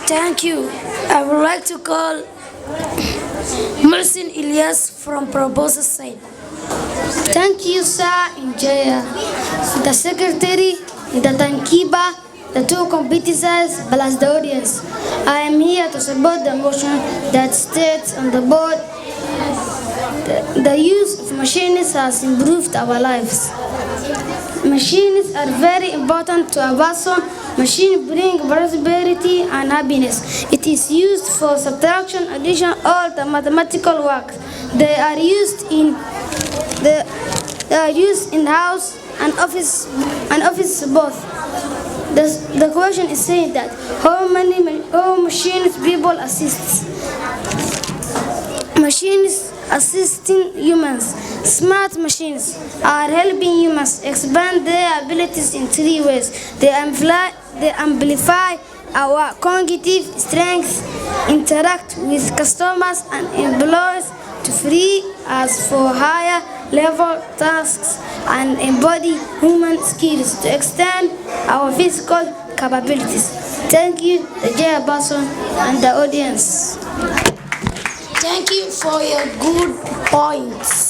Thank you. I would like to call Mersin Ilyas from Proposal side. Thank you, Sir Injaya, the secretary, the Tankiba, the two competitors, plus the audience. I am here to support the motion that states on the board the use of machines has improved our lives. Machines are very important to a person. Machines bring prosperity and happiness. It is used for subtraction, addition, all the mathematical work. They are used in house and office both. The question is saying that how machines people assist. Machines assisting humans. Smart machines are helping humans expand their abilities in three ways. They amplify our cognitive strengths, interact with customers and employees to free us for higher level tasks, and embody human skills to extend our physical capabilities. Thank you, the chairperson and the audience. Thank you for your good points.